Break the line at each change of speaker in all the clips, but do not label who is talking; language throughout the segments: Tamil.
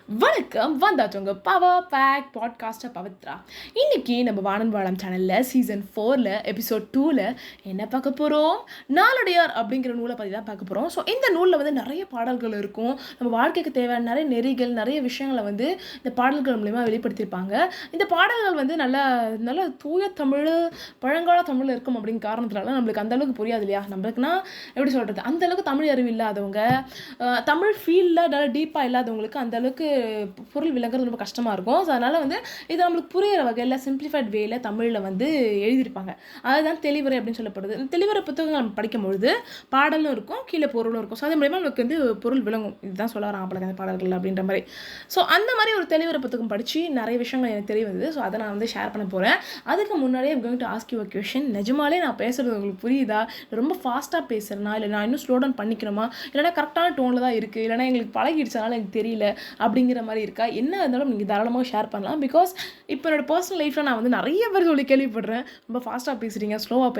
வணக்கம், வந்தாச்சு உங்கள் பவர் பேக் பாட்காஸ்டர் பவித்ரா. இன்றைக்கி நம்ம வானம் வாழம் சேனலில் சீசன் 4 எபிசோட் 2 என்ன பார்க்க போகிறோம்? நாளடையார் அப்படிங்கிற நூலை பற்றி தான் பார்க்க போகிறோம். ஸோ இந்த நூலில் வந்து நிறைய பாடல்கள் இருக்கும். நம்ம வாழ்க்கைக்கு தேவையான நிறைய நெறிகள், நிறைய விஷயங்களை வந்து இந்த பாடல்கள் மூலிமா வெளிப்படுத்தியிருப்பாங்க. இந்த பாடல்கள் வந்து நல்ல நல்ல தூய தமிழ், பழங்கால தமிழ் இருக்கும் அப்படிங்கிற காரணத்தினால நம்மளுக்கு அந்தளவுக்கு புரியாது இல்லையா? நம்மளுக்குன்னா எப்படி சொல்கிறது, அந்தளவுக்கு தமிழ் அறிவு இல்லாதவங்க, தமிழ் ஃபீல்டில் நல்லா டீப்பாக இல்லாதவங்களுக்கு அந்தளவுக்கு பொருள் விளங்குறது ரொம்ப கஷ்டமாக இருக்கும். ஸோ அதனால் வந்து இது நம்மளுக்கு புரிகிற வகையில் சிம்பிளிஃபைட் வேயில் தமிழில் வந்து எழுதியிருப்பாங்க. அதுதான் தெளிவுரை அப்படின்னு சொல்லப்படுது. இந்த தெளிவுரை புத்தகங்கள் நம்ம படிக்கும்பொழுது பாடலும் இருக்கும், கீழே பொருளும் இருக்கும். ஸோ அது மூலமாக நமக்கு வந்து பொருள் விளங்கும். இதுதான் சொல்ல வரான் அப்படி அந்த பாடல்கள் அப்படின்ற மாதிரி. ஸோ அந்த மாதிரி ஒரு தெளிவுரை புத்தகம் படித்து நிறைய விஷயங்கள் எனக்கு தெரிய வந்தது. ஸோ அதை நான் வந்து ஷேர் பண்ண போகிறேன். அதுக்கு முன்னாடியே I'm going to ask you a question. நிஜமாலே நான் பேசுகிறது உங்களுக்கு புரியுதா? ரொம்ப ஃபாஸ்ட்டாக பேசுகிறேன்னா, இல்லை நான் இன்னும் ஸ்லோ டவுன் பண்ணிக்கணுமா, இல்லைனா கரெக்டான டோனில் தான் இருக்குது, இல்லைனா எங்களுக்கு பழகிடுச்சனால எனக்கு தெரியல அப்படிங்கிற மாதிரி இருக்கா? என்ன இருந்தாலும் நீங்கள் தாராளமாக ஷேர் பண்ணலாம். பிகாஸ் இப்போ என்னோட பர்சனல் லைஃப்பில் நான் வந்து நிறைய பேர் சொல்லி கேள்விப்படுறேன், ரொம்ப ஃபாஸ்ட்டாக பேசுகிறீங்க, ஸ்லோவாக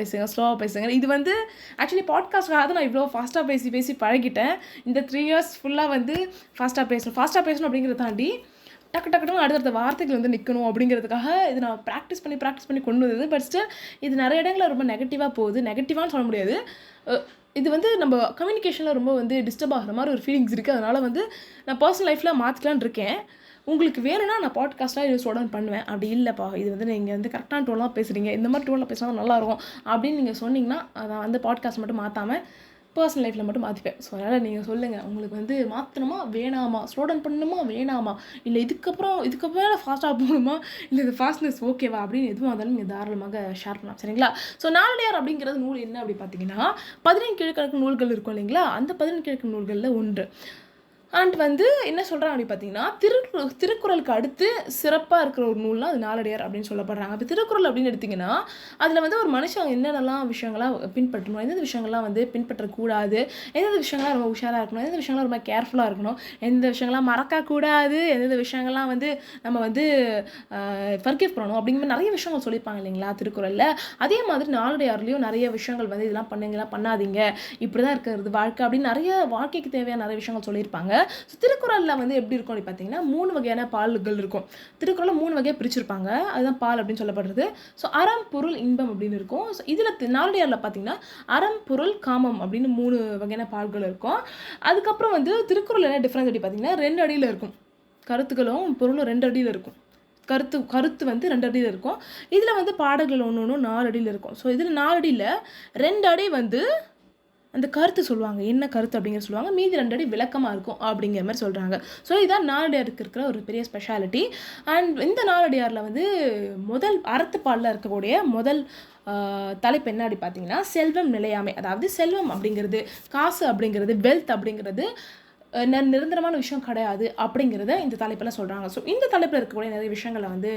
பேசுங்க. இது வந்து ஆக்சுவலி பாட்காஸ்ட்காக தான் நான் இவ்வளோ ஃபாஸ்ட்டாக பேசி பழகிட்டேன். இந்த 3 years ஃபுல்லாக வந்து ஃபாஸ்ட்டாக பேசணும் அப்படிங்கிறத தாண்டி டக்கு அடுத்தடுத்த வார்த்தைகள் வந்து நிற்கணும் அப்படிங்கிறதுக்காக இது நான் ப்ராக்டிஸ் பண்ணி கொண்டு வந்தது. பட் ஸ்டில் இது நிறைய இடங்களில் ரொம்ப நெகட்டிவாக போகுது. நெகட்டிவான்னு சொல்ல முடியாது, இது வந்து நம்ம கம்யூனிகேஷனில் ரொம்ப வந்து டிஸ்டர்ப் ஆகிற மாதிரி ஒரு ஃபீலிங்ஸ் இருக்குது. அதனால் வந்து நான் பர்சனல் லைஃப்பில் மாற்றிக்கலான்னு இருக்கேன். உங்களுக்கு வேணும்னா நான் பாட்காஸ்ட்டாக இது ஸ்லோ டவுன் பண்ணுவேன். அப்படி இல்லைப்பா, இது வந்து நீங்கள் வந்து கரெக்டான டோன்லாம் பேசுகிறீங்க, இந்த மாதிரி டோனில் பேசினா நல்லாயிருக்கும் அப்படின்னு நீங்கள் சொன்னீங்கன்னா நான் வந்து பாட்காஸ்ட் மட்டும் மாற்றாமல் பர்சனல் லைஃப்பில் மட்டும் மாற்றிப்பேன். ஸோ அதனால் நீங்கள் சொல்லுங்கள், உங்களுக்கு வந்து மாற்றணுமா வேணாமா, ஸ்லோ டவுன் பண்ணணுமா வேணாமா, இல்லை இதுக்கப்புறம் ஃபாஸ்ட்டாக போகணுமா, இல்லை இது ஃபாஸ்ட்னஸ் ஓகேவா அப்படின்னு எதுவும் இருந்தாலும் நீங்கள் தாராளமாக ஷேர் பண்ணலாம். சரிங்களா? ஸோ நாளடையார் அப்படிங்கிறது நூல் என்ன அப்படி பார்த்தீங்கன்னா 15 கீழ்க்கணக்கு நூல்கள் இருக்கும் இல்லைங்களா? அந்த 15 கீழ்க்கணக்கு நூல்களில் ஒன்று. அண்ட் வந்து என்ன சொல்கிறாங்க அப்படி பார்த்தீங்கன்னா திருக்குறளுக்கு அடுத்து சிறப்பாக இருக்கிற ஒரு நூல்னால் அது நாளடையார் அப்படின்னு சொல்லப்படுறாங்க. இப்போ திருக்குறள் அப்படின்னு எடுத்திங்கன்னா அதில் வந்து ஒரு மனுஷன் என்னென்னலாம் விஷயங்கள்லாம் பின்பற்றணும், எந்தெந்த விஷயங்கள்லாம் வந்து பின்பற்றக்கூடாது, எந்தெந்த விஷயங்கள்லாம் ரொம்ப உஷாராக இருக்கணும், எந்த விஷயங்கள்லாம் ரொம்ப கேர்ஃபுல்லாக இருக்கணும், எந்த விஷயங்கள்லாம் மறக்கக்கூடாது, எந்தெந்த விஷயங்கள்லாம் வந்து நம்ம வந்து ஃபர்கிவ் பண்ணணும் அப்படிங்கிற நிறைய விஷயங்கள் சொல்லியிருப்பாங்க இல்லைங்களா திருக்குறளில். அதே மாதிரி நாளடையார்லேயும் நிறைய விஷயங்கள் வந்து இதெல்லாம் பண்ணுங்கலாம் பண்ணாதீங்க, இப்படி தான் இருக்கிறது வாழ்க்கை அப்படின்னு நிறைய வாழ்க்கைக்கு தேவையான நிறைய விஷயங்கள் சொல்லியிருப்பாங்க. ஸோ திருக்குறளில் வந்து எப்படி இருக்கும் அப்படின்னு பார்த்தீங்கன்னா 3 வகையான பால்கள் இருக்கும். திருக்குறளில் 3 வகையாக பிரிச்சிருப்பாங்க. அதுதான் பால் அப்படின்னு சொல்லப்படுறது. ஸோ அறம், பொருள், இன்பம் அப்படின்னு இருக்கும். ஸோ இதில் நாளடையாரில் பார்த்தீங்கன்னா அறம், பொருள், காமம் அப்படின்னு 3 வகையான பால்கள் இருக்கும். அதுக்கப்புறம் வந்து திருக்குறள் என்ன டிஃப்ரென்ஸ் அப்படி பார்த்தீங்கன்னா 2 அடியில் இருக்கும். கருத்துக்களும் பொருளும் 2 அடியில் இருக்கும். கருத்து வந்து 2 அடியில் இருக்கும். இதில் வந்து பாடல்கள் ஒன்று 4 அடியில் இருக்கும். ஸோ இதில் 4 அடியில் 2 அடி வந்து அந்த கருத்து சொல்லுவாங்க, என்ன கருத்து அப்படிங்கிற சொல்லுவாங்க, மீதி 2 அடி விளக்கமாக இருக்கும் அப்படிங்கிற மாதிரி சொல்கிறாங்க. ஸோ இதுதான் நாளடையாருக்கு இருக்கிற ஒரு பெரிய ஸ்பெஷாலிட்டி. அண்ட் இந்த நாளடையாரில் வந்து முதல் அறத்துப்பாலில் இருக்கக்கூடிய முதல் தலைப்பு என்ன அப்படி பார்த்தீங்கன்னா செல்வம் நிலையாமை. அதாவது செல்வம் அப்படிங்கிறது, காசு அப்படிங்கிறது, வெல்த் அப்படிங்கிறது நிரந்தரமான விஷயம் கிடையாது அப்படிங்கிறத இந்த தலைப்பில் சொல்கிறாங்க. ஸோ இந்த தலைப்பில் இருக்கக்கூடிய நிறைய விஷயங்களை வந்து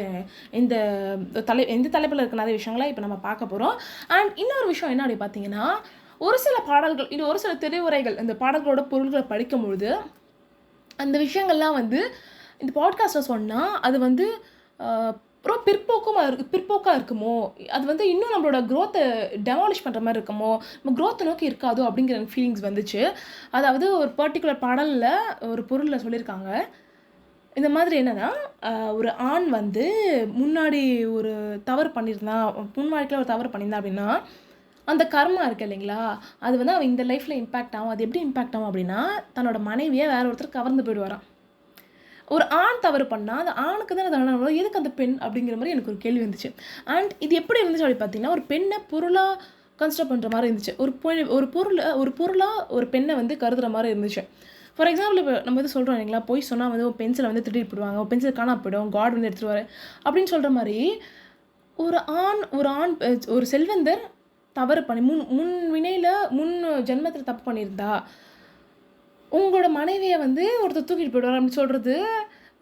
இந்த தலைப்பில் இருக்க நிறைய விஷயங்களை இப்போ நம்ம பார்க்க போகிறோம். அண்ட் இன்னொரு விஷயம் என்ன அப்படி பார்த்தீங்கன்னா ஒரு சில பாடல்கள், இன்னும் ஒரு சில தெரிவுரைகள், இந்த பாடல்களோட பொருள்களை படிக்கும்பொழுது அந்த விஷயங்கள்லாம் வந்து இந்த பாட்காஸ்ட்டில் சொன்னால் அது வந்து ரொம்ப பிற்போக்காக இருக்குமோ, அது வந்து இன்னும் நம்மளோட க்ரோத்தை டெமாலிஷ் பண்ணுற மாதிரி இருக்குமோ, நம்ம க்ரோத்தை நோக்கி இருக்காதோ அப்படிங்கிற ஃபீலிங்ஸ் வந்துச்சு. அதாவது ஒரு பர்டிகுலர் பாடலில் ஒரு பொருளில் சொல்லியிருக்காங்க இந்த மாதிரி என்னென்னா, ஒரு ஆண் வந்து முன்னாடி ஒரு தவறு பண்ணியிருந்தான், முன் வாழ்க்கையில் ஒரு தவறு பண்ணியிருந்தான் அப்படின்னா அந்த கர்மா இருக்குது இல்லைங்களா, அது வந்து அவன் இந்த லைஃப்பில் இம்பேக்ட் ஆகும். அது எப்படி இம்பேக்ட் ஆகும் அப்படின்னா தன்னோட மனைவியை வேற ஒருத்தர் கவர்ந்து போயிடுவாராம். ஒரு ஆண் தவறு பண்ணால் அந்த ஆணுக்கு தான் தண்டனை, எதுக்கு அந்த பெண் அப்படிங்கிற மாதிரி எனக்கு ஒரு கேள்வி வந்துச்சு. அண்ட் இது எப்படி இருந்துச்சு அப்படி பார்த்தீங்கன்னா ஒரு பெண்ணை பொருளாக கன்சிடர் பண்ணுற மாதிரி இருந்துச்சு. ஒரு பொருளாக ஒரு பெண்ணை வந்து கருதுகிற மாதிரி இருந்துச்சு. ஃபார் எக்ஸாம்பிள் இப்போ நம்ம வந்து சொல்கிறோம் இல்லைங்களா, போய் சொன்னால் வந்து ஒரு பென்சிலை வந்து திருடிட்டு போயிடுவாங்க, ஒரு பென்சில் காணாம போயிடும், காட் வந்து எடுத்துருவார் அப்படின்னு சொல்கிற மாதிரி ஒரு ஆண் ஒரு செல்வந்தர் தவறு பண்ணி முன் ஜென்மத்தில் தப்பு பண்ணியிருந்தா உங்களோட மனைவியை வந்து ஒருத்தர் தூக்கிட்டு போயிடுவார் அப்படின்னு சொல்கிறது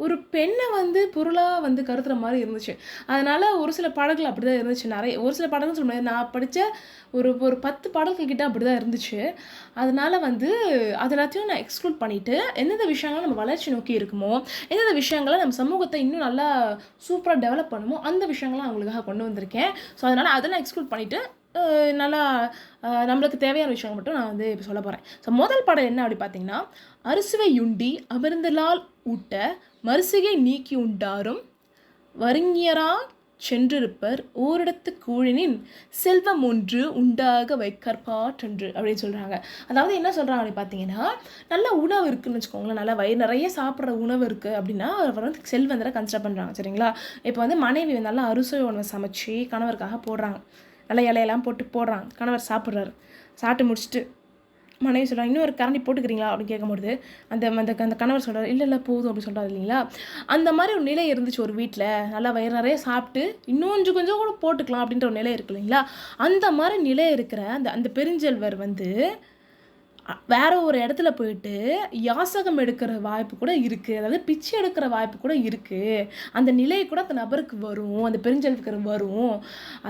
ஒரு பெண்ணை வந்து பொருளாக வந்து கருத்துற மாதிரி இருந்துச்சு. அதனால் ஒரு சில பாடல்கள் அப்படி தான் இருந்துச்சு. ஒரு சில பாடல்கள் சொல்ல முடியாது, நான் படித்த ஒரு 10 பாடல்கள் கிட்ட அப்படி தான் இருந்துச்சு. அதனால் வந்து அது எல்லாத்தையும் நான் எக்ஸ்க்ளூட் பண்ணிவிட்டு எந்தெந்த விஷயங்கள் நம்ம வளர்ச்சி நோக்கி இருக்குமோ, எந்தெந்த விஷயங்களை நம்ம சமூகத்தை இன்னும் நல்லா சூப்பராக டெவலப் பண்ணுமோ அந்த விஷயங்கள்லாம் அவங்களுக்காக கொண்டு வந்திருக்கேன். ஸோ அதனால் அதை நான் எக்ஸ்க்ளூட் பண்ணிவிட்டு நல்லா நம்மளுக்கு தேவையான விஷயங்கள் மட்டும் நான் வந்து இப்போ சொல்ல போகிறேன். ஸோ முதல் பாடல் என்ன அப்படி பார்த்தீங்கன்னா, அறுசுவை யுண்டி அமிர்தலால் ஊட்ட மறுசிகை நீக்கி உண்டாரும் வருங்கியரா சென்றிருப்பர் ஓரிடத்து கூழினின் செல்வம் ஒன்று உண்டாக வைக்கற்பாற்றன்று அப்படின்னு சொல்கிறாங்க. அதாவது என்ன சொல்கிறாங்க அப்படி பார்த்தீங்கன்னா, நல்ல உணவு இருக்குதுன்னு வச்சுக்கோங்களேன், நல்லா வயிறு நிறைய சாப்பிட்ற உணவு இருக்குது அப்படின்னா அவர் வந்து செல்வந்தரை கன்சிடர் பண்ணுறாங்க. சரிங்களா? இப்போ வந்து மனைவி நல்லா அறுசுவை உணவு சமைச்சு கணவருக்காக போடுறாங்க, நல்லா இலையெல்லாம் போட்டு போடுறாங்க, கணவர் சாப்பிட்றாரு. சாப்பிட்டு முடிச்சுட்டு மனைவி சொல்கிறாங்க, இன்னும் ஒரு கரண்டி போட்டுக்கிறீங்களா அப்படின்னு கேட்கும்போது அந்த அந்த அந்த கணவர் சொல்கிறார், இல்லை போதும் அப்படின்னு சொல்கிறாரு இல்லைங்களா? அந்த மாதிரி ஒரு நிலை இருந்துச்சு ஒரு வீட்டில். நல்லா வயிறு நிறைய சாப்பிட்டு இன்னும் கொஞ்சம் கொஞ்சம் கூட போட்டுக்கலாம் அப்படின்ற ஒரு நிலை இருக்கு இல்லைங்களா? அந்த மாதிரி நிலை இருக்கிற அந்த அந்த பெருஞ்செல்வர் வந்து வேற ஒரு இடத்துல போயிட்டு யாசகம் எடுக்கிற வாய்ப்பு கூட இருக்குது, அதாவது பிச்சை எடுக்கிற வாய்ப்பு கூட இருக்குது. அந்த நிலை கூட அந்த நபருக்கு வரும், அந்த பெருஞ்செல்வருக்கு வரும்.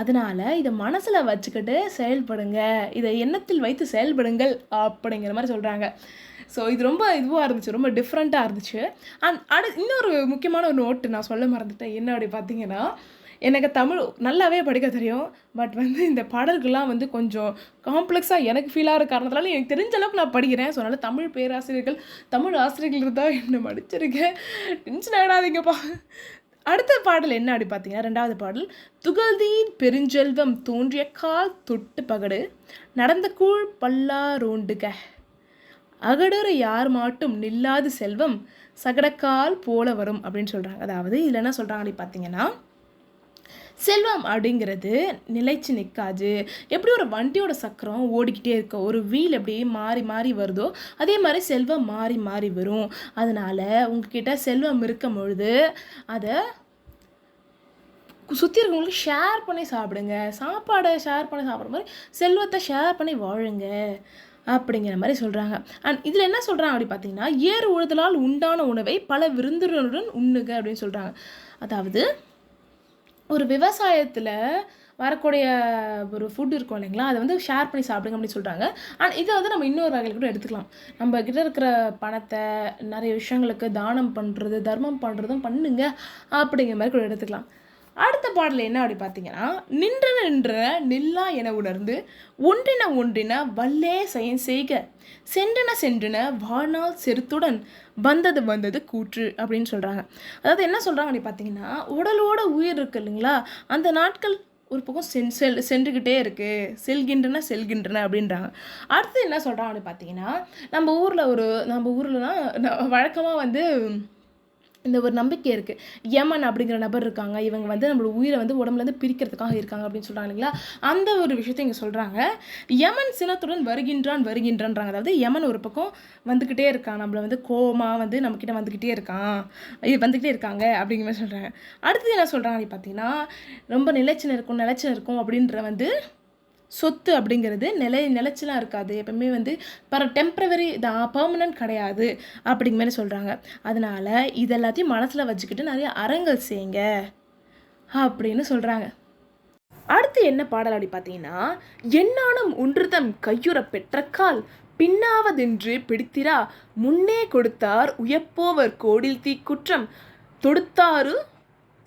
அதனால் இதை மனசில் வச்சுக்கிட்டு செயல்படுங்க, இதை எண்ணத்தில் வைத்து செயல்படுங்கள் அப்படிங்கிற மாதிரி சொல்கிறாங்க. ஸோ இது ரொம்ப இதுவாக இருந்துச்சு, ரொம்ப டிஃப்ரெண்ட்டாக இருந்துச்சு. இன்னொரு முக்கியமான ஒரு நோட்டு நான் சொல்ல மறந்துட்டேன். என்ன அப்படி பார்த்தீங்கன்னா, எனக்கு தமிழ் நல்லாவே படிக்க தெரியும், பட் வந்து இந்த பாடல்கள்லாம் வந்து கொஞ்சம் காம்ப்ளெக்ஸாக எனக்கு ஃபீல் ஆகிற காரணத்தினால எனக்கு தெரிஞ்ச அளவுக்கு நான் படிக்கிறேன். ஸோ அதனால் தமிழ் பேராசிரியர்கள், தமிழ் ஆசிரியர்கள் இருந்தால் என்னை மடிச்சிருக்கேன், டென்ஷன் ஆகிடாதீங்கப்பா. அடுத்த பாடல் என்ன அப்படி பார்த்தீங்கன்னா, 2வது பாடல், துகள்தீன் பெருஞ்செல்வம் தோன்றிய கால் தொட்டு பகடு நடந்த கூழ் பல்லாரோண்டுக அகடுற யார் மாட்டும் நில்லாது செல்வம் சகடக்கால் போல வரும் அப்படின்னு சொல்கிறாங்க. அதாவது இதில் என்ன சொல்கிறாங்க அப்படி பார்த்தீங்கன்னா, செல்வம் அப்படிங்கிறது நிலைச்சு நிற்காது. எப்படி ஒரு வண்டியோட சக்கரம் ஓடிக்கிட்டே இருக்க, ஒரு வீல் அப்படியே மாறி மாறி வருதோ அதே மாதிரி செல்வம் மாறி மாறி வரும். அதனால் உங்ககிட்ட செல்வம் இருக்கும் பொழுது அதை சுற்றி இருக்கவங்களுக்கு ஷேர் பண்ணி சாப்பிடுங்க. சாப்பாடை ஷேர் பண்ணி சாப்பிட்ற மாதிரி செல்வத்தை ஷேர் பண்ணி வாழுங்க அப்படிங்கிற மாதிரி சொல்கிறாங்க. அண்ட் இதில் என்ன சொல்கிறாங்க அப்படி பார்த்தீங்கன்னா, ஏறு உழுதலால் உண்டான உணவை பல விருந்தினருடன் உண்ணுக அப்படின்னு சொல்கிறாங்க. அதாவது ஒரு விவசாயத்தில் வரக்கூடிய ஒரு ஃபுட் இருக்கும் இல்லைங்களா, அதை வந்து ஷேர் பண்ணி சாப்பிடுங்க அப்படின்னு சொல்கிறாங்க. அண்ட் இதை வந்து நம்ம இன்னொரு வகையில் கூட எடுத்துக்கலாம். நம்ம கிட்ட இருக்கிற பணத்தை நிறைய விஷயங்களுக்கு தானம் பண்ணுறது, தர்மம் பண்ணுறதும் பண்ணுங்க அப்படிங்கிற மாதிரி கூட எடுத்துக்கலாம். அடுத்த பாடல் என்ன அப்படி பார்த்தீங்கன்னா, நின்ற நில்லா என உணர்ந்து ஒன்றின வல்லே செய்க சென்றன வாழ்நாள் செருத்துடன் வந்தது கூற்று அப்படின்னு சொல்கிறாங்க. அதாவது என்ன சொல்கிறாங்க அப்படி பார்த்தீங்கன்னா, உடலோட உயிர் இருக்கு இல்லைங்களா, அந்த நாட்கள் ஒரு பக்கம் சென்றுக்கிட்டே இருக்குது, செல்கின்றன அப்படின்றாங்க. அடுத்து என்ன சொல்கிறாங்க அப்படி பார்த்தீங்கன்னா, நம்ம ஊர்லலாம் வழக்கமாக வந்து இந்த ஒரு நம்பிக்கை இருக்குது. யமன் அப்படிங்கிற நபர் இருக்காங்க, இவங்க வந்து நம்மளோட உயிரை வந்து உடம்புலேருந்து பிரிக்கிறதுக்காக இருக்காங்க அப்படின்னு சொல்கிறாங்க இல்லைங்களா. அந்த ஒரு விஷயத்தை இங்கே சொல்கிறாங்க. யமன் சினத்துடன் வருகின்றான்றாங்க. அதாவது யமன் ஒரு பக்கம் வந்துக்கிட்டே இருக்கான், நம்மளை வந்து கோபமாக வந்து நம்மக்கிட்ட வந்துக்கிட்டே இருக்காங்க அப்படிங்கிற மாதிரி சொல்கிறாங்க. அடுத்தது என்ன சொல்கிறாங்க அப்படி பார்த்தீங்கன்னா, ரொம்ப நிலைச்சு இருக்கும் அப்படின்ற வந்து சொத்து அப்படிங்கிறது நிலைச்சலாம் இருக்காது, எப்பவுமே வந்து டெம்பரவரி தான், பர்மனன்ட் கிடையாது அப்படிங்கிற மாதிரி சொல்கிறாங்க. அதனால் இதெல்லாத்தையும் மனசில் வச்சுக்கிட்டு நிறைய அறங்கள் செய்யுங்க அப்படின்னு சொல்கிறாங்க. அடுத்து என்ன பாடல் அப்படி பார்த்தீங்கன்னா, எண்ணானும் ஒன்றுதம் கையுற பெற்றக்கால் பின்னாவதென்று பிடித்திரா முன்னே கொடுத்தார் உயப்போவர் கோடில் தீ குற்றம் தொடுத்தாரு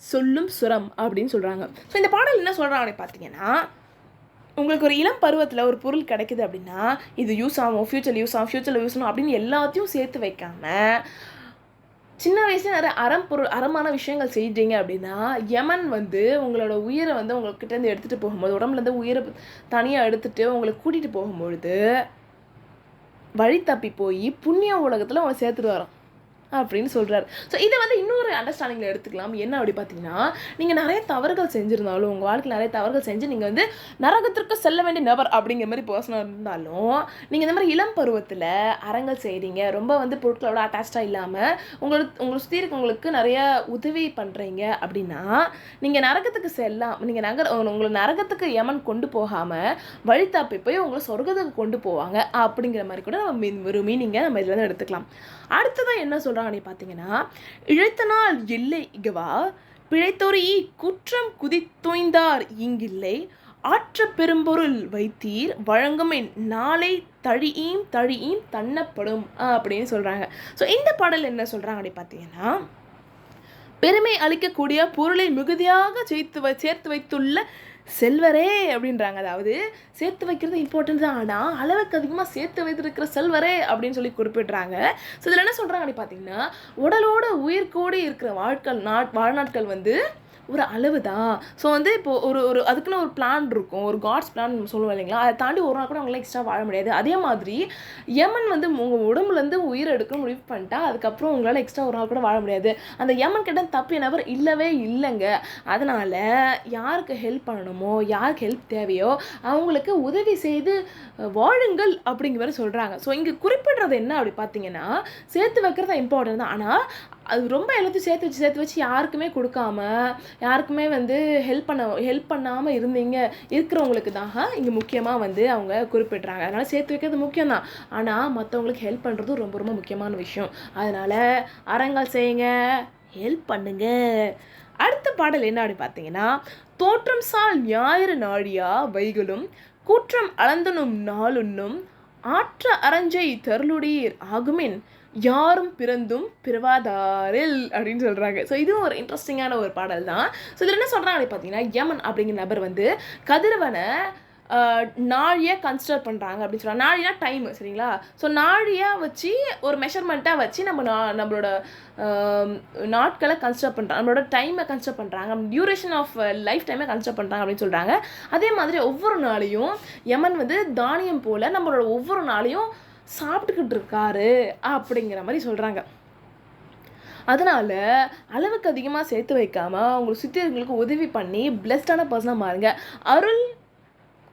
சொல்லும் சுரம் அப்படின்னு சொல்கிறாங்க. ஸோ இந்த பாடல் என்ன சொல்கிறாங்க அப்படி பார்த்தீங்கன்னா, உங்களுக்கு ஒரு இளம் பருவத்தில் ஒரு பொருள் கிடைக்குது அப்படின்னா, இது யூஸ் ஆகும், ஃப்யூச்சரில் யூஸ் ஆகும் அப்படின்னு எல்லாத்தையும் சேர்த்து வைக்காமல், சின்ன வயசுல நிறைய அறமான விஷயங்கள் செய்கிறீங்க அப்படின்னா, யமன் வந்து உங்களோட உயிரை வந்து உங்கள்கிட்டேருந்து எடுத்துகிட்டு போகும்போது, உடம்புலேருந்து உயிரை தனியாக எடுத்துகிட்டு உங்களை கூட்டிகிட்டு போகும்பொழுது வழி தப்பி போய் புண்ணிய உலகத்தில் உங்களை சேர்த்துட்டு வரோம் அப்படின்னு சொல்கிறார். ஸோ இதை வந்து இன்னொரு அண்டர்ஸ்டாண்டிங்கில் எடுத்துக்கலாம். என்ன அப்படி பார்த்தீங்கன்னா, நீங்கள் நிறைய தவறுகள் செஞ்சுருந்தாலும், உங்கள் வாழ்க்கையில் நிறைய தவறுகள் செஞ்சு நீங்கள் வந்து நரகத்திற்கு செல்ல வேண்டிய நபர் அப்படிங்கிற மாதிரி பர்சனாக இருந்தாலும், நீங்கள் இந்த மாதிரி இளம் பருவத்தில் அறங்கள் செய்கிறீங்க, ரொம்ப வந்து பொருட்களோட அட்டாச்சாக இல்லாமல் உங்களை சுற்றி இருக்கவங்களுக்கு நிறைய உதவி பண்ணுறீங்க அப்படின்னா, நீங்கள் நரகத்துக்கு உங்களை நரகத்துக்கு யமன் கொண்டு போகாமல் வழி தப்பி போய் உங்களை சொர்க்கத்துக்கு கொண்டு போவாங்க அப்படிங்கிற மாதிரி கூட நம்ம ஒரு மீனிங்கை நம்ம இதில் வந்து எடுத்துக்கலாம். அடுத்ததான் என்ன சொல்கிறாங்க பார்த்தீங்கன்னா, இழைத்தனால் இல்லை இகவா பிழைத்தொரி குற்றம் குதித்தொய்ந்தார் இங்கில்லை ஆற்ற பெரும்பொருள் வைத்தீர் வழங்குமே நாளை தழியும் தன்னப்படும் அப்படின்னு சொல்கிறாங்க. ஸோ இந்த பாடல் என்ன சொல்கிறாங்க அப்படி பார்த்தீங்கன்னா, பெருமை அளிக்கக்கூடிய பொருளை மிகுதியாக சேர்த்து வைத்துள்ள செல்வரே அப்படின்றாங்க. அதாவது சேர்த்து வைக்கிறது இம்பார்ட்டன்ட் தான், ஆனால் அளவுக்கு அதிகமாக சேர்த்து வைத்திருக்கிற செல்வரே அப்படின்னு சொல்லி குறிப்பிட்றாங்க. ஸோ இதில் என்ன சொல்கிறாங்க அப்படி பார்த்தீங்கன்னா, உடலோடு உயிர்கூடி இருக்கிற வாழ்நாட்கள் வந்து ஒரு அளவு தான். ஸோ வந்து இப்போ ஒரு அதுக்குன்னு ஒரு பிளான் இருக்கும், ஒரு காட்ஸ் பிளான் சொல்லுவோம் இல்லைங்களா, அதை தாண்டி ஒரு நாள் கூட அவங்களாம் எக்ஸ்ட்ரா வாழ முடியாது. அதே மாதிரி யமன் வந்து உங்கள் உடம்புலேருந்து உயிர் எடுக்கணும் முடிவு பண்ணிட்டா அதுக்கப்புறம் உங்களால் எக்ஸ்ட்ரா ஒரு நாள் கூட வாழ முடியாது. அந்த யமன் கிட்ட தப்பு நபர் இல்லவே இல்லைங்க. அதனால் யாருக்கு ஹெல்ப் பண்ணணுமோ, யாருக்கு ஹெல்ப் தேவையோ அவங்களுக்கு உதவி செய்து வாழுங்கள் அப்படிங்கிற மாதிரி சொல்கிறாங்க. ஸோ இங்கே குறிப்பிடுறது என்ன அப்படி பார்த்தீங்கன்னா, சேர்த்து வைக்கிறது இம்பார்ட்டன்ட் தான், ஆனால் அது ரொம்ப எல்லாத்தையும் சேர்த்து வச்சு யாருக்குமே கொடுக்காம, யாருக்குமே வந்து ஹெல்ப் பண்ணாமல் இருக்கிறவங்களுக்கு தான் இங்கே முக்கியமாக வந்து அவங்க குறிப்பிட்றாங்க. அதனால் சேர்த்து வைக்கிறது முக்கியம்தான், ஆனால் மற்றவங்களுக்கு ஹெல்ப் பண்ணுறதும் ரொம்ப ரொம்ப முக்கியமான விஷயம். அதனால் அறங்கள் செய்யுங்க, ஹெல்ப் பண்ணுங்க. அடுத்த பாடல் என்ன அப்படி பார்த்தீங்கன்னா, தோற்றம் சால் ஞாயிறு நாழியா வைகளும் கூற்றம் அளந்தனும் நாளுன்னும் ஆற்ற அரஞ்சை தருளுடீர் ஆகுமின் யாரும் பிறந்தும் பிறவாதாரில் அப்படின்னு சொல்கிறாங்க. ஸோ இதுவும் ஒரு இன்ட்ரெஸ்டிங்கான ஒரு பாடல் தான். ஸோ இதில் என்ன சொல்கிறாங்க அப்படி பார்த்தீங்கன்னா, யமன் அப்படிங்கிற நபர் வந்து கதிரவனை நாழியாக கன்சிடர் பண்ணுறாங்க அப்படின்னு சொல்கிறாங்க. நாழினா டைமு, சரிங்களா? ஸோ நாழியாக வச்சு ஒரு மெஷர்மெண்ட்டாக வச்சு நம்மளோட நாட்களை கன்சிடர் பண்ணுறாங்க, நம்மளோட டைமை கன்சிடர் பண்ணுறாங்க, டியூரேஷன் ஆஃப் லைஃப் டைமை கன்சிடர் பண்ணுறாங்க அப்படின்னு சொல்கிறாங்க. அதே மாதிரி ஒவ்வொரு நாளையும் யமன் வந்து தானியம் போல் நம்மளோட ஒவ்வொரு நாளையும் சாப்பிட்டுக்கிட்டு இருக்காரு அப்படிங்கிற மாதிரி சொல்கிறாங்க. அதனால் அளவுக்கு அதிகமாக சேர்த்து வைக்காமல் அவங்களுக்கு சுற்றியவங்களுக்கு உதவி பண்ணி பிளெஸ்டான பர்சனாக மாறுங்க, அருள்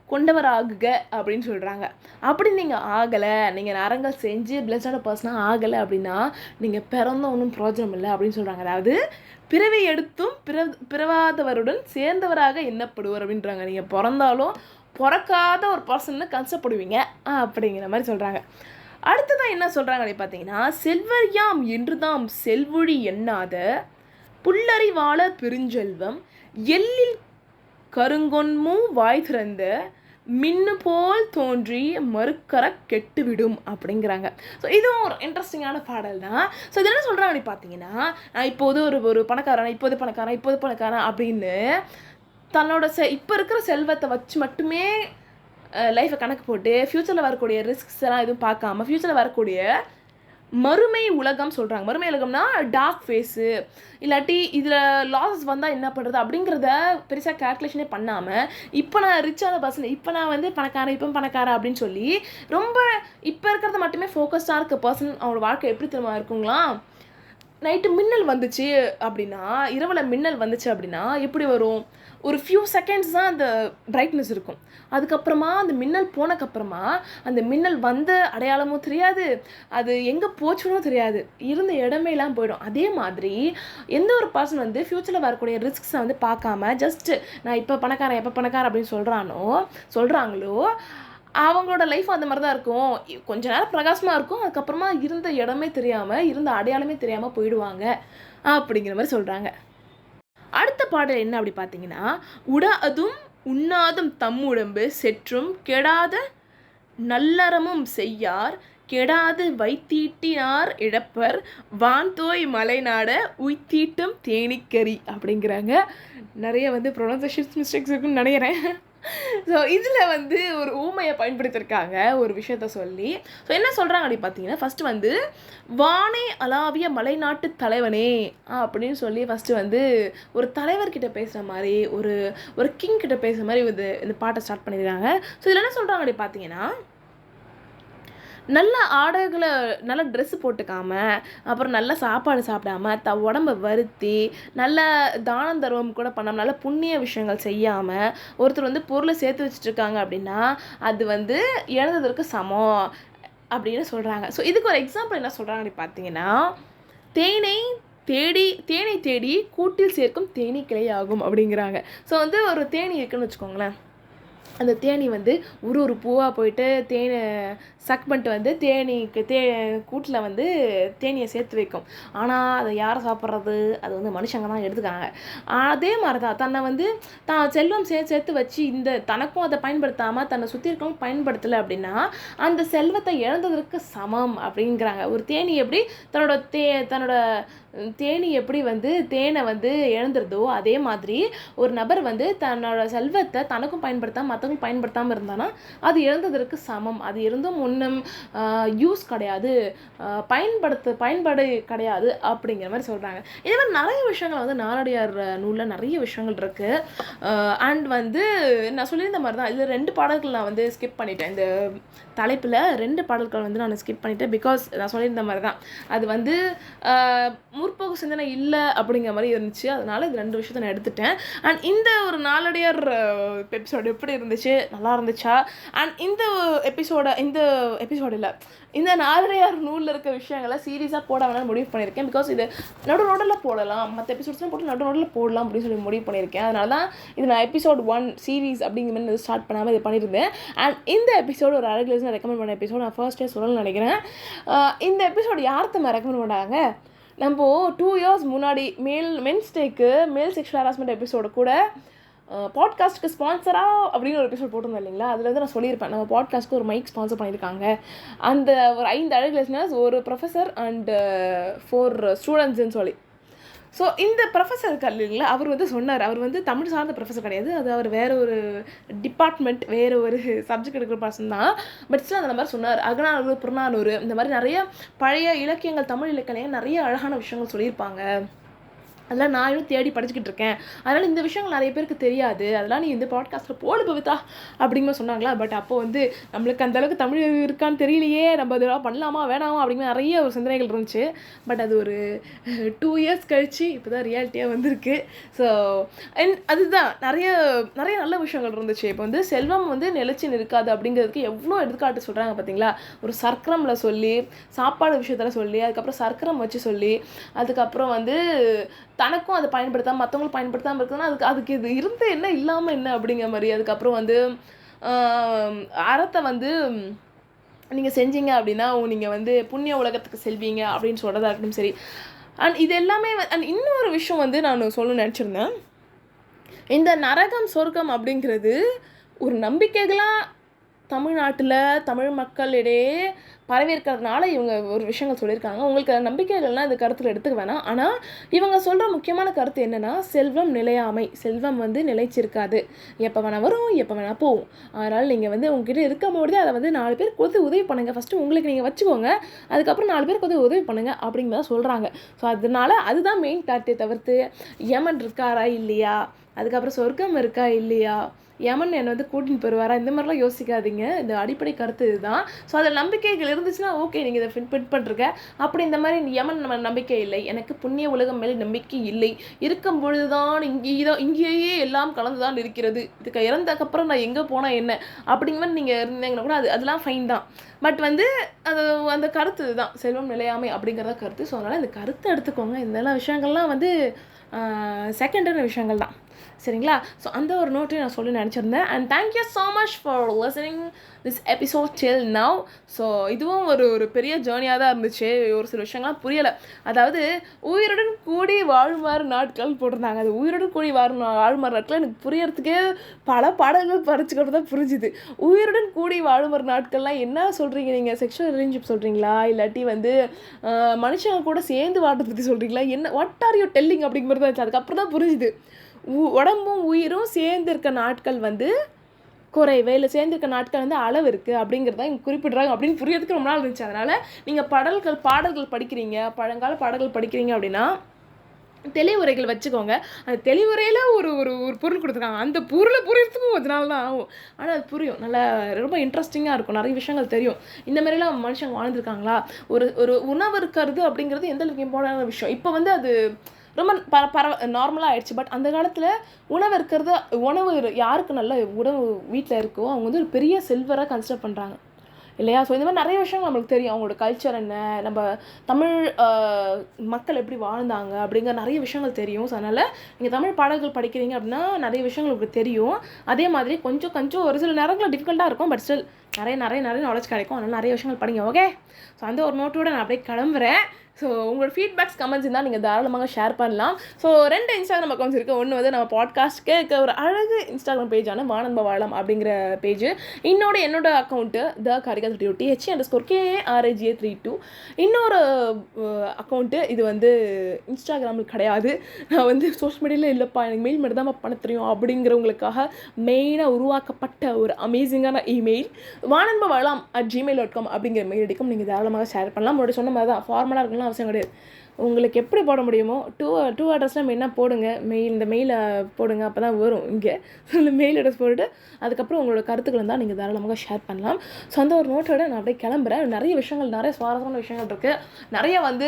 கொண்டவராகுக அப்படின்னு சொல்கிறாங்க. அப்படி நீங்கள் ஆகலை, நீங்கள் அறங்கள் செஞ்சு பிளெஸ்டான பர்சனாக ஆகலை அப்படின்னா நீங்கள் பிறந்த ஒன்றும் பிரோஜனம் இல்லை அப்படின்னு சொல்கிறாங்க. அதாவது பிறவை எடுத்தும் பிறவாதவருடன் சேர்ந்தவராக எண்ணப்படுவார் அப்படின்றாங்க. நீங்கள் பிறந்தாலும் பிறக்காத ஒரு பர்சன்னு கன்சப்படுவீங்க அப்படிங்கிற மாதிரி சொல்கிறாங்க. அடுத்ததான் என்ன சொல்கிறாங்க அப்படி பார்த்தீங்கன்னா, செல்வர்யாம் என்றுதாம் செல்வொழி எண்ணாத புல்லறிவாள பெருஞ்செல்வம் எல்லில் கருங்கொன்மூ வாய் திறந்த மின்னு போல் தோன்றி மறுக்கர கெட்டுவிடும் அப்படிங்கிறாங்க. ஸோ இதுவும் ஒரு இன்ட்ரெஸ்டிங்கான பாடல் தான். ஸோ இது என்ன சொல்கிறாங்க அப்படி பார்த்தீங்கன்னா, நான் இப்போது ஒரு பணக்காரன், இப்போது பணக்காரன் அப்படின்னு தன்னோட இப்போ இருக்கிற செல்வத்தை வச்சு மட்டுமே லைஃப்பை கணக்கு போட்டு ஃப்யூச்சரில் வரக்கூடிய ரிஸ்க்ஸ் எல்லாம் எதுவும் பார்க்காம ஃப்யூச்சரில் வரக்கூடிய மறுமை உலகம் சொல்கிறாங்க. மறுமை உலகம்னா டார்க் ஃபேஸு, இல்லாட்டி இதில் லாஸஸ் வந்தால் என்ன பண்ணுறது அப்படிங்கிறத பெருசாக கேல்குலேஷனே பண்ணாமல் இப்போ நான் ரிச்சான பர்சன், இப்போ நான் வந்து பணக்காரன் அப்படின்னு சொல்லி ரொம்ப இப்போ இருக்கிறத மட்டுமே ஃபோக்கஸ்டாக இருக்க பர்சன் அவனோட வாழ்க்கை எப்படி தெரியுமா இருக்குங்களா? நைட்டு மின்னல் வந்துச்சு அப்படின்னா, இரவில் மின்னல் வந்துச்சு அப்படின்னா எப்படி வரும்? ஒரு ஃபியூ செகண்ட்ஸ் தான் அந்த பிரைட்னஸ் இருக்கும். அதுக்கப்புறமா அந்த மின்னல் போனக்கப்புறமா அந்த மின்னல் வந்த அடையாளமும் தெரியாது, அது எங்கே போச்சுன்னு தெரியாது, இருந்த இடமேலாம் போயிடும். அதே மாதிரி எந்த ஒரு பர்சன் வந்து ஃப்யூச்சரில் வரக்கூடிய ரிஸ்க்ஸை வந்து பார்க்காம ஜஸ்ட்டு நான் எப்போ பணக்காரன் அப்படின்னு சொல்கிறாங்களோ அவங்களோட லைஃப் அந்த மாதிரி தான் இருக்கும். கொஞ்ச நேரம் பிரகாசமாக இருக்கும், அதுக்கப்புறமா இருந்த இடமே தெரியாமல், இருந்த அடையாளமே தெரியாமல் போயிடுவாங்க அப்படிங்கிற மாதிரி சொல்கிறாங்க. அடுத்த பாடல் என்ன அப்படி பார்த்தீங்கன்னா, உடாதும் உண்ணாதும் தம்முடம்பு செற்றும் கெடாத நல்லறமும் செய்யார் கெடாது வைத்தீட்டினார் இழப்பர் வான்தோய் மலைநாட உய்த்தீட்டும் தேனிக்கறி அப்படிங்கிறாங்க. நிறைய வந்து ப்ரொனன்சியேஷன் மிஸ்டேக்ஸ் இருக்குன்னு நினைக்கிறேன். ஸோ இதில் வந்து ஒரு ஊமையை பயன்படுத்தியிருக்காங்க ஒரு விஷயத்த சொல்லி. ஸோ என்ன சொல்கிறாங்க அப்படி பார்த்தீங்கன்னா, ஃபஸ்ட்டு வந்து வானே அலாவிய மலைநாட்டு தலைவனே அப்படின்னு சொல்லி ஃபஸ்ட்டு வந்து ஒரு தலைவர்கிட்ட பேசுகிற மாதிரி, ஒரு கிங் கிட்ட பேசுகிற மாதிரி இந்த பாட்டை ஸ்டார்ட் பண்ணியிருக்காங்க. ஸோ இதில் என்ன சொல்கிறாங்க அப்படி பார்த்தீங்கன்னா, நல்ல ஆடைகளை நல்ல ட்ரெஸ்ஸு போட்டுக்காமல், அப்புறம் நல்ல சாப்பாடு சாப்பிடாம, உடம்பை வருத்தி நல்ல தானம் தர்மம் கூட பண்ணாமல், நல்ல புண்ணிய விஷயங்கள் செய்யாமல் ஒருத்தர் வந்து பொருளை சேர்த்து வச்சுட்ருக்காங்க அப்படின்னா அது வந்து இழந்ததற்கு சமம் அப்படின்னு சொல்கிறாங்க. ஸோ இதுக்கு ஒரு எக்ஸாம்பிள் என்ன சொல்கிறாங்க அப்படி பார்த்தீங்கன்னா, தேனை தேடி கூட்டில் சேர்க்கும் தேனீ கிளை ஆகும் அப்படிங்கிறாங்க. ஸோ வந்து ஒரு தேனி இருக்குன்னு வச்சுக்கோங்களேன், அந்த தேனி வந்து ஒரு பூவாக போயிட்டு தேனை சக் பண்ணிட்டு வந்து கூட்டில் வந்து தேனியை சேர்த்து வைக்கும். ஆனால் அதை யாரை சாப்பிட்றது? அது வந்து மனுஷங்க தான் எடுத்துக்காங்க. அதே மாதிரி தான் தன்னை வந்து தான் செல்வம் சேர்த்து வச்சு இந்த தனக்கும் அதை பயன்படுத்தாமல் தன்னை சுற்றி இருக்கவங்க பயன்படுத்தலை அப்படின்னா அந்த செல்வத்தை இழந்ததற்கு சமம் அப்படிங்கிறாங்க. ஒரு தேனி எப்படி தன்னோட தேனி எப்படி வந்து தேனை வந்து இழந்துருதோ அதே மாதிரி ஒரு நபர் வந்து தன்னோட செல்வத்தை தனக்கும் பயன்படுத்தாமல் மற்றவங்களும் பயன்படுத்தாமல் இருந்தானா அது இழந்ததற்கு சமம். அது இருந்தும் ஒன்றும் யூஸ் கிடையாது, பயன்பாடு கிடையாது அப்படிங்கிற மாதிரி சொல்கிறாங்க. இதே மாதிரி நிறைய விஷயங்கள் வந்து நாலடியார் நூலில் நிறைய விஷயங்கள் இருக்குது. அண்ட் வந்து நான் சொல்லியிருந்த மாதிரி தான் இதில் 2 பாடல்கள் நான் வந்து ஸ்கிப் பண்ணிட்டேன். இந்த தலைப்பில் 2 பாடல்கள் வந்து நான் ஸ்கிப் பண்ணிட்டேன். பிகாஸ் நான் சொல்லியிருந்த மாதிரி தான் அது வந்து முற்போக்கு சிந்தனை இல்லை அப்படிங்கிற மாதிரி இருந்துச்சு. அதனால் இது 2 விஷயத்தை நான் எடுத்துட்டேன். அண்ட் இந்த ஒரு நாலடியார் எபிசோடு எப்படி இருந்துச்சு? நல்லா இருந்துச்சா? அண்ட் இந்த எபிசோடு இல்லை, இந்த நாலடியார் நூலில் இருக்க விஷயங்களை சீரியஸாக போட வேணாம்னு முடிவு பண்ணியிருக்கேன். பிகாஸ் இது நடுவில் போடலாம், மற்ற எபிசோட்ஸ்லாம் போட்டு நடுவில் போடலாம் அப்படின்னு சொல்லி முடிவு பண்ணியிருக்கேன். அதனால தான் இது நான் எபிசோட் 1 சீரீஸ் அப்படிங்கிற மாதிரி ஸ்டார்ட் பண்ணாமல் இது பண்ணியிருந்தேன். அண்ட் இந்த எபிசோடு ஒரு அழகு ரெக்கமெண்ட் பண்ண எபிசோட் நான் ஃபர்ஸ்ட்டே சொல்லணும்னு நினைக்கிறேன். இந்த எபிசோடு யார்த்தம்மா ரெக்கமெண்ட் பண்ணாங்க? நம்ம 2 years முன்னாடி மேல் செக்ஷுவல் ஹராஸ்மெண்ட் எபிசோடு கூட பாட்காஸ்ட்டுக்கு ஸ்பான்சராக அப்படின்னு ஒரு எபிசோட் போட்டிருந்தேன் இல்லைங்களா? அதில் வந்து நான் சொல்லியிருப்பேன் நம்ம பாட்காஸ்ட்டுக்கு ஒரு மைக் ஸ்பான்சர் பண்ணியிருக்காங்க. அந்த ஒரு 5 அழகு லிசனர்ஸ், ஒரு ப்ரொஃபஸர் அண்ட் 4 ஸ்டூடெண்ட்ஸ்ன்னு சொல்லி. ஸோ இந்த ப்ரொஃபஸர் இருக்கார் இல்லைங்களா, அவர் வந்து சொன்னார், அவர் வந்து தமிழ் சார்ந்த ப்ரொஃபஸர் கிடையாது, அது அவர் வேறு ஒரு டிபார்ட்மெண்ட், வேறு ஒரு சப்ஜெக்ட் எடுக்கிற பர்சன் தான். பட் ஸ்டில் அந்த மாதிரி சொன்னார். அகநானூறு, புறநானூறு இந்த மாதிரி நிறைய பழைய இலக்கியங்கள், தமிழ் இலக்கியங்கள் நிறைய அழகான விஷயங்கள் சொல்லியிருப்பாங்க. அதெல்லாம் நான் இன்னும் தேடி படிச்சுக்கிட்டு இருக்கேன். அதனால் இந்த விஷயங்கள் நிறைய பேருக்கு தெரியாது, அதெல்லாம் நீ இந்த பாட்காஸ்ட்டில் போடு பவித்ரா அப்படிங்கிற சொன்னாங்களா. பட் அப்போது வந்து நம்மளுக்கு அந்தளவுக்கு தமிழ் இருக்கான்னு தெரியலையே, நம்ம இதெல்லாம் பண்ணலாமா வேணாமா அப்படிங்கிற நிறைய ஒரு சிந்தனைகள் இருந்துச்சு. பட் அது ஒரு 2 years கழிச்சு இப்போ தான் ரியாலிட்டியாக வந்திருக்கு. ஸோ அதுதான் நிறைய நல்ல விஷயங்கள் இருந்துச்சு. இப்போ வந்து செல்வம் வந்து நிலைச்சி நிற்காது அப்படிங்கிறதுக்கு எவ்வளோ எடுத்துக்காட்டு சொல்கிறாங்க பார்த்தீங்களா? ஒரு சர்க்கரமில் சொல்லி, சாப்பாடு விஷயத்தில் சொல்லி, அதுக்கப்புறம் சர்க்கரம் வச்சு சொல்லி, அதுக்கப்புறம் வந்து தனக்கும் அதை பயன்படுத்தாமல் மற்றவங்களும் பயன்படுத்தாமல் இருக்குதுன்னா அதுக்கு இது இருந்து என்ன இல்லாமல் என்ன அப்படிங்கிற மாதிரி. அதுக்கப்புறம் வந்து அறத்தை வந்து நீங்கள் செஞ்சீங்க அப்படின்னா நீங்கள் வந்து புண்ணிய உலகத்துக்கு செல்வீங்க அப்படின்னு சொல்கிறதா இருக்கட்டும் சரி. அண்ட் இது எல்லாமே அண்ட் இன்னொரு விஷயம் வந்து நான் சொல்லணும்னு நினச்சிருந்தேன். இந்த நரகம் சொர்க்கம் அப்படிங்கிறது ஒரு நம்பிக்கைகளாக தமிழ்நாட்டில் தமிழ் மக்களிடையே பரவியிருக்கிறதுனால இவங்க ஒரு விஷயங்கள் சொல்லியிருக்காங்க. உங்களுக்கு நம்பிக்கைகள்லாம் இந்த கருத்தில் எடுத்துக்க வேணாம். ஆனால் இவங்க சொல்கிற முக்கியமான கருத்து என்னென்னா, செல்வம் நிலையாமை, செல்வம் வந்து நிலைச்சிருக்காது, எப்போ வேணால் வரும், எப்போ வேணால் போகும். அதனால் நீங்கள் வந்து உங்ககிட்ட இருக்கும்போது அதை வந்து 4 பேருக்கு கொடுத்து உதவி பண்ணுங்கள். ஃபஸ்ட்டு உங்களுக்கு நீங்கள் வச்சுக்கோங்க, அதுக்கப்புறம் 4 பேருக்கு வந்து உதவி பண்ணுங்கள் அப்படிங்கிறத சொல்கிறாங்க. ஸோ அதனால அதுதான் மெயின் கருத்தை தவிர்த்து யமன் இருக்காரா இல்லையா, அதுக்கப்புறம் சொர்க்கம் இருக்கா இல்லையா, யமன் என்னை வந்து கூட்டின்னு போயிடுவாரா, இந்த மாதிரிலாம் யோசிக்காதீங்க. இந்த அடிப்படை கருத்து இதுதான். ஸோ அதில் நம்பிக்கைகள் இருந்துச்சுன்னா ஓகே, நீங்கள் இதை ஃபிட் பண்ணிருக்க. அப்படி இந்த மாதிரி யமன் நம்ம நம்பிக்கை இல்லை, எனக்கு புண்ணிய உலகம் மேலே நம்பிக்கை இல்லை, இருக்கும் பொழுது தான் இங்கேயே எல்லாம் கலந்து தான் இருக்கிறது, இதுக்கு இறந்ததுக்கப்புறம் நான் எங்கே போனால் என்ன அப்படிங்கிற மாதிரி நீங்கள் இருந்தீங்கன்னா கூட அதெல்லாம் ஃபைன் தான். பட் வந்து அது அந்த கருத்து தான் செல்வம் நிலையாமை அப்படிங்கிறத கருத்து. ஸோ அதனால் இந்த கருத்தை எடுத்துக்கோங்க. இந்த விஷயங்கள்லாம் வந்து செகண்டரி விஷயங்கள் தான், சரிங்களா? ஸோ அந்த ஒரு நோட்டையும் நான் சொல்லி நினச்சிருந்தேன். And thank you so much for listening this episode till now. So இதுவும் ஒரு பெரிய ஜேர்னியாக தான் இருந்துச்சு. ஒரு சில விஷயங்கள்லாம் புரியலை. அதாவது உயிருடன் கூடி வாழுமாறு நாட்கள் போட்டிருந்தாங்க. அது உயிருடன் கூடி வாழுமாறு நாட்கள் எனக்கு புரியறதுக்கே பல பாடல்கள் படிச்சுக்கிட்டு தான் புரிஞ்சுது. உயிருடன் கூடி வாழுமாறு நாட்கள்லாம் என்ன சொல்கிறீங்க நீங்கள்? செக்ஷுவல் ரிலேஷன்ஷிப் சொல்கிறீங்களா, இல்லாட்டி வந்து மனுஷங்க கூட சேர்ந்து வாழ்றதை பற்றி சொல்கிறீங்களா, என்ன வாட் ஆர் யூ டெல்லிங் அப்படிங்கிற மாதிரி தான் இருந்துச்சு. அதுக்கப்புறம் தான் புரிஞ்சுது உடம்பும் உயிரும் சேர்ந்திருக்க நாட்கள் வந்து குறைவே இல்லை, சேர்ந்திருக்க நாட்கள் வந்து அளவு இருக்குது அப்படிங்கிறத இங்கே குறிப்பிடுறாங்க அப்படின்னு புரியறதுக்கு ரொம்ப நாள் இருந்துச்சு. அதனால் நீங்கள் பாடல்கள் படிக்கிறீங்க, பழங்கால பாடல்கள் படிக்கிறீங்க அப்படின்னா தெளிவுரைகள் வச்சுக்கோங்க. அந்த தெளிவுரையில் ஒரு ஒரு ஒரு பொருள் கொடுத்துருக்காங்க, அந்த பொருளை புரியறதுக்கும் கொஞ்ச நாள் தான் ஆகும். ஆனால் அது புரியும், நல்லா ரொம்ப இன்ட்ரெஸ்டிங்காக இருக்கும், நிறைய விஷயங்கள் தெரியும். இந்த மாதிரிலாம் மனுஷங்க வாழ்ந்துருக்காங்களா, ஒரு உணவு இருக்கிறது அப்படிங்கிறது எந்த அளவுக்கு இம்பார்ட்டண்டான விஷயம். இப்போ வந்து அது ரொம்ப நார்மலாக ஆயிடுச்சு. பட் அந்த காலத்தில் உணவு யாருக்கு நல்ல உணவு வீட்டில் இருக்கோ அவங்க வந்து ஒரு பெரிய செல்வராக கன்சிடர் பண்ணுறாங்க. இல்லையா? ஸோ இந்த மாதிரி நிறைய விஷயங்கள் நம்மளுக்கு தெரியும். அவங்களோட கல்ச்சர் என்ன, நம்ம தமிழ் மக்கள் எப்படி வாழ்ந்தாங்க அப்படிங்கிற நிறைய விஷயங்கள் தெரியும். ஸோ அதனால் நீங்கள் தமிழ் பாடல்கள் படிக்கிறீங்க அப்படின்னா நிறைய விஷயங்கள் உங்களுக்கு தெரியும். அதே மாதிரி கொஞ்சம் கொஞ்சம் ஒரு சில நேரங்களில் டிஃபிகல்ட்டாக இருக்கும், பட் ஸ்டில் நிறைய நிறைய நிறைய நாலேஜ் கிடைக்கும். அதனால் நிறைய விஷயங்கள் படிங்க. ஓகே, ஸோ அந்த ஒரு நோட்டோடு நான் அப்படியே கிளம்புறேன். ஸோ உங்களோட ஃபீட்பேக்ஸ் கமெண்ட்ஸ் இருந்தால் நீங்கள் தாராளமாக ஷேர் பண்ணலாம். ஸோ 2 இன்ஸ்டாகிராம் அக்கௌண்ட்ஸ் இருக்குது. ஒன்று வந்து நம்ம பாட்காஸ்ட்க்கு இருக்க ஒரு அழகு இன்ஸ்டாகிராம் பேஜான வானன்ப வாழலாம் அப்படிங்கிற பேஜ். என்னோட அக்கௌண்ட்டு த காரிகா 32 TH_KARAGA32. இன்னொரு அக்கௌண்ட்டு இது வந்து இன்ஸ்டாகிராமில் கிடையாது. நான் வந்து சோஷியல் மீடியாவில் இல்லைப்பா, எனக்கு மெயில் மட்டும் தான் பண்ண தெரியும் அப்படிங்கிறவங்களுக்காக மெயினாக உருவாக்கப்பட்ட ஒரு அமேசிங்கான இமெயில் வானன்ப வாழலாம் @gmail.com அப்படிங்கிற மெயில் அடிக்கும். நீங்கள் தாராளமாக ஷேர் பண்ணலாம். முன்னாடி சொன்ன மாதிரி தான் ஃபார்மலாக இருக்கலாம் அவசியம் கிடையாது. உங்களுக்கு எப்படி போட முடியுமோ டூ அட்ரஸில் என்ன போடுங்க, இந்த மெயிலை போடுங்க, அப்போ தான் வரும் இங்கே. இந்த மெயில் அட்ரஸ் போட்டுட்டு அதுக்கப்புறம் உங்களோட கருத்துக்கள் இருந்தால் நீங்கள் தாராளமாக ஷேர் பண்ணலாம். ஸோ அந்த ஒரு நோட்டோட நான் அப்படியே கிளம்புறேன். நிறைய விஷயங்கள், நிறைய சுவாரஸ்யமான விஷயங்கள் இருக்குது. நிறைய வந்து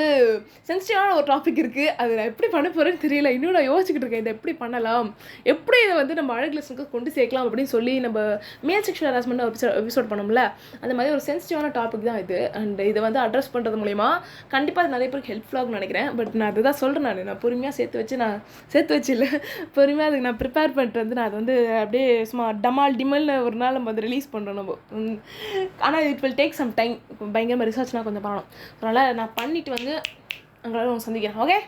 சென்சிட்டிவான ஒரு டாபிக் இருக்குது. அது நான் எப்படி பண்ண போகிறேன்னு தெரியல. இன்னும் நான் யோசிச்சுக்கிட்டு இருக்கேன், இதை எப்படி பண்ணலாம், எப்படி இதை வந்து நம்ம அழகு லெசனுக்கு கொண்டு சேர்க்கலாம் அப்படின்னு சொல்லி நம்ம மேல் செக்ஷுவல் ஹராஸ்மெண்ட் எபிசோட் பண்ணோம்ல, அந்த மாதிரி ஒரு சென்சிட்டிவான டாபிக் தான் இது. அண்ட் இதை வந்து அட்ரஸ் பண்ணுறது மூலிமா கண்டிப்பாக அது நிறைய பேருக்கு ஹெல்ப்ஃபுல்லாக நினைக்கிறேன். பட் நான் அதுதான் சொல்கிறேன், நான் பொறுமையாக சேர்த்து வச்சு இல்லை, பொறுமையாக அதுக்கு நான் ப்ரிப்பேர் பண்ணிட்டு வந்து நான் அது வந்து அப்படியே சும்மா டிமல்னு ஒரு நாள் நம்ம வந்து ரிலீஸ் பண்ணுறோம் நம்ம. ஆனால் it will take some time. பயங்கரமாக ரிசர்ச்லாம் கொஞ்சம் பண்ணணும். அதனால் நான் பண்ணிவிட்டு வந்து அங்கே சந்திக்கிறேன். ஓகே,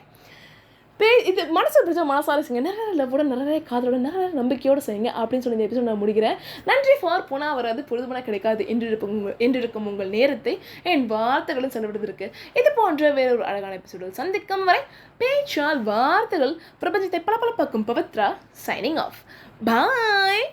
இது மனசு பிடிச்ச மனசார செய்யுங்க, நிறைய லவோட, நிறைய காதலோட, நிறைய நம்பிக்கையோடு செய்யுங்க அப்படின்னு சொல்லி இந்த எபிசோட் நான் முடிக்கிறேன். நன்றி ஃபார் போனால் வராது, பொழுதுமனா கிடைக்காது என்றிருக்கும் உங்கள் நேரத்தை என் வார்த்தைகளும் செலவிடுவதற்கு இது போன்ற வேற ஒரு அழகான எபிசோடு சந்திக்கும் வரை பேச்சால் வார்த்தைகள் பிரபஞ்சத்தை பளபளப்பாக்கும் பவித்ரா சைனிங் ஆஃப். பாய்.